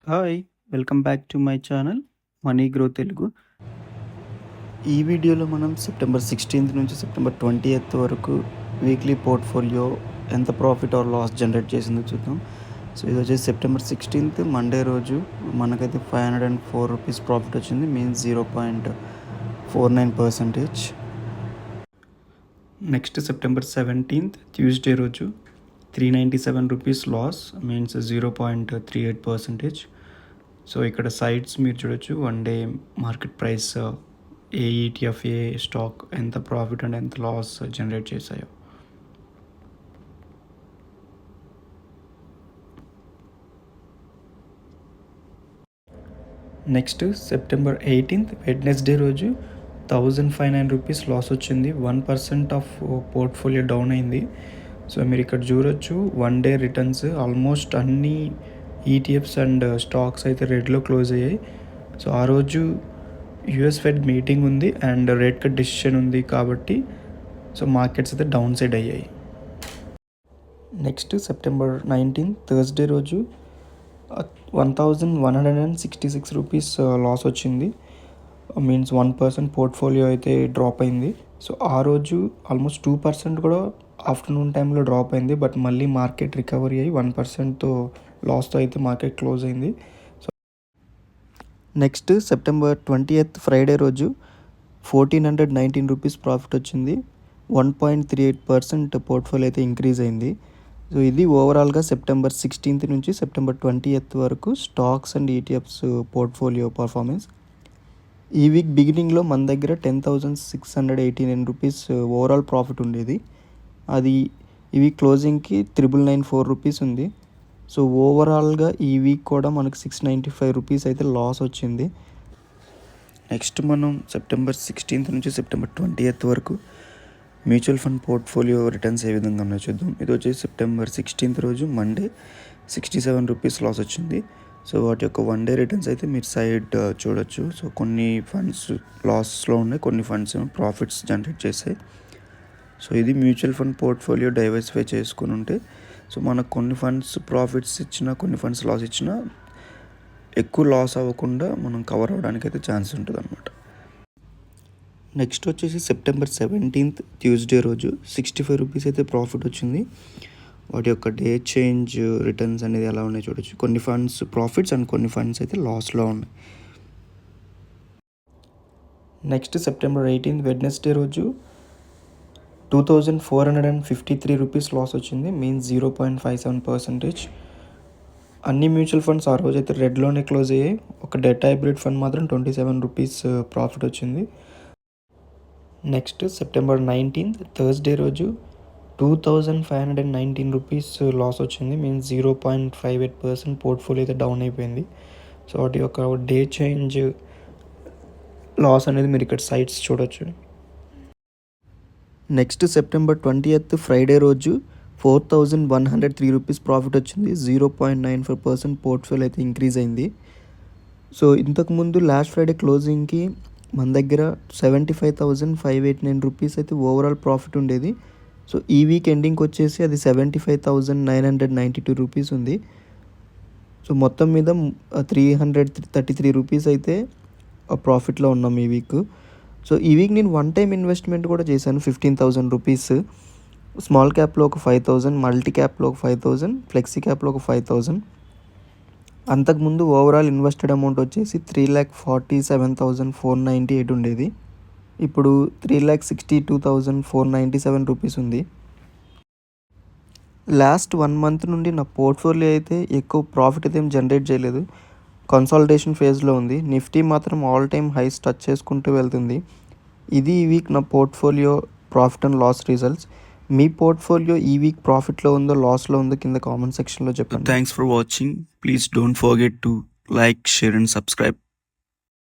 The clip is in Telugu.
Hi! Welcome back to my channel money grow Telugu. ఈ వీడియోలో మనం సెప్టెంబర్ 16th నుంచి సెప్టెంబర్ 20th వరకు వీక్లీ పోర్ట్ఫోలియో ఎంత ప్రాఫిట్ ఆర్ లాస్ జనరేట్ చేసిందో చూద్దాం. సో ఇది వచ్చేసి సెప్టెంబర్ 16th మండే రోజు మనకైతే ₹504 ప్రాఫిట్ వచ్చింది. Means 0.49%. Next September 17th Tuesday రోజు ₹397 లాస్, మీన్స్ 0.38%. సో ఇక్కడ సైట్స్ మీరు చూడొచ్చు, వన్ డే మార్కెట్ ప్రైస్, ఏ ఈటీఎఫ్ ఏ స్టాక్ ఎంత ప్రాఫిట్ అండ్ ఎంత లాస్ జనరేట్ చేశాయో. నెక్స్ట్ సెప్టెంబర్ 18th వెడ్నెస్డే రోజు ₹1,059 లాస్ వచ్చింది. 1% ఆఫ్ పోర్ట్ఫోలియో డౌన్ అయింది. సో మీరు ఇక్కడ చూడొచ్చు, వన్ డే రిటర్న్స్ ఆల్మోస్ట్ అన్ని ఈటీఎఫ్స్ అండ్ స్టాక్స్ అయితే రెడ్లో క్లోజ్ అయ్యాయి. సో ఆ రోజు యుఎస్ ఫెడ్ మీటింగ్ ఉంది అండ్ రేట్ కట్ డెసిషన్ ఉంది కాబట్టి సో మార్కెట్స్ అయితే డౌన్ సైడ్ అయ్యాయి. నెక్స్ట్ సెప్టెంబర్ 19th థర్స్డే రోజు ₹1,166 లాస్ వచ్చింది. మీన్స్ 1% పోర్ట్ఫోలియో అయితే డ్రాప్ అయింది. సో ఆ రోజు ఆల్మోస్ట్ 2% కూడా ఆఫ్టర్నూన్ టైంలో డ్రాప్ అయింది. బట్ మళ్ళీ మార్కెట్ రికవరీ అయ్యి 1%తో లాస్తో అయితే మార్కెట్ క్లోజ్ అయింది. So next September 20th Friday రోజు ₹1,419 ప్రాఫిట్ వచ్చింది. 1.38% పోర్ట్ఫోలియో అయితే ఇంక్రీజ్ అయింది. సో ఇది ఓవరాల్గా సెప్టెంబర్ 16th నుంచి సెప్టెంబర్ 20th వరకు stocks and ETFs portfolio performance. ఈ వీక్ బిగినింగ్లో మన దగ్గర ₹10,689 ఓవరాల్ ప్రాఫిట్ ఉండేది. అది ఈ వీక్ క్లోజింగ్కి ₹994 ఉంది. సో ఓవరాల్గా ఈ వీక్ కూడా మనకు ₹695 అయితే లాస్ వచ్చింది. నెక్స్ట్ మనం సెప్టెంబర్ 16th నుంచి సెప్టెంబర్ 20th వరకు మ్యూచువల్ ఫండ్ పోర్ట్ఫోలియో రిటర్న్స్ ఏ విధంగా ఉన్నాయో చూద్దాం. ఇది వచ్చేసి సెప్టెంబర్ 16th రోజు మండే ₹67 లాస్ వచ్చింది. సో వాటి యొక్క వన్ డే రిటర్న్స్ అయితే మీరు సైడ్ చూడొచ్చు. సో కొన్ని ఫండ్స్ లాస్లో ఉన్నాయి, కొన్ని ఫండ్స్ ప్రాఫిట్స్ జనరేట్ చేసాయి. సో ఇది మ్యూచువల్ ఫండ్ పోర్ట్ఫోలియో డైవర్సిఫై చేసుకుని ఉంటే సో మనకు కొన్ని ఫండ్స్ ప్రాఫిట్స్ ఇచ్చినా కొన్ని ఫండ్స్ లాస్ ఇచ్చినా ఎక్కువ లాస్ అవ్వకుండా మనం కవర్ అవ్వడానికి అయితే ఛాన్స్ ఉంటుంది అన్నమాట. నెక్స్ట్ వచ్చేసి సెప్టెంబర్ 17th ట్యూస్డే రోజు ₹65 అయితే ప్రాఫిట్ వచ్చింది. వాటి యొక్క డే చేంజ్ రిటర్న్స్ అనేది ఎలా ఉన్నాయో చూడొచ్చు. కొన్ని ఫండ్స్ ప్రాఫిట్స్ అండ్ కొన్ని ఫండ్స్ అయితే లాస్లో ఉన్నాయి. నెక్స్ట్ సెప్టెంబర్ 18th వెడ్నెస్డే రోజు ₹2,453 లాస్ వచ్చింది. మీన్స్ 0.57%. అన్ని మ్యూచువల్ ఫండ్స్ ఆ రోజు అయితే రెడ్లోనే క్లోజ్ అయ్యాయి. ఒక డెట్ హైబ్రిడ్ ఫండ్ మాత్రం ₹27 ప్రాఫిట్ వచ్చింది. నెక్స్ట్ సెప్టెంబర్ 19th థర్స్డే రోజు ₹2,519 లాస్ వచ్చింది. మీన్స్ 0.58% పోర్ట్ఫోలియో అయితే డౌన్ అయిపోయింది. సో వాటి యొక్క డే చేంజ్ లాస్ అనేది మీరు ఇక్కడ సైట్స్ చూడొచ్చు. నెక్స్ట్ సెప్టెంబర్ 20th ఫ్రైడే రోజు ₹4,103 ప్రాఫిట్ వచ్చింది. 0.94% పోర్ట్ఫోలియో అయితే ఇంక్రీజ్ అయింది. సో ఇంతకుముందు లాస్ట్ ఫ్రైడే క్లోజింగ్కి మన దగ్గర ₹75,589 అయితే ఓవరాల్ ప్రాఫిట్ ఉండేది. సో ఈ వీక్ ఎండింగ్కి వచ్చేసి అది ₹75,992 ఉంది. సో మొత్తం మీద ₹333 అయితే ప్రాఫిట్లో ఉన్నాం ఈ వీక్. సో ఈ వీక్ నేను వన్ టైం ఇన్వెస్ట్మెంట్ కూడా చేశాను, ₹15,000. స్మాల్ క్యాప్లో ఒక 5,000, మల్టీ క్యాప్లో ఒక 5,000, ఫ్లెక్సీ క్యాప్లో ఒక 5,000. అంతకుముందు ఓవరాల్ ఇన్వెస్టెడ్ అమౌంట్ వచ్చేసి ₹3,47,498 ఉండేది. ఇప్పుడు ₹3,62,497 ఉంది. లాస్ట్ 1 month నుండి నా పోర్ట్ఫోలియో అయితే ఎక్కువ ప్రాఫిట్ అయితే ఏం జనరేట్ చేయలేదు. కన్సాలిడేషన్ ఫేజ్లో ఉంది. నిఫ్టీ మాత్రం ఆల్ టైమ్ హైస్ టచ్ చేసుకుంటూ వెళ్తుంది. ఇది ఈ వీక్ నా portfolio profit and loss results. మీ పోర్ట్ఫోలియో ఈ వీక్ ప్రాఫిట్లో ఉందో లాస్లో ఉందో కింద కామెంట్ సెక్షన్లో చెప్పండి. Thanks for watching. Please don't forget to like, share and subscribe.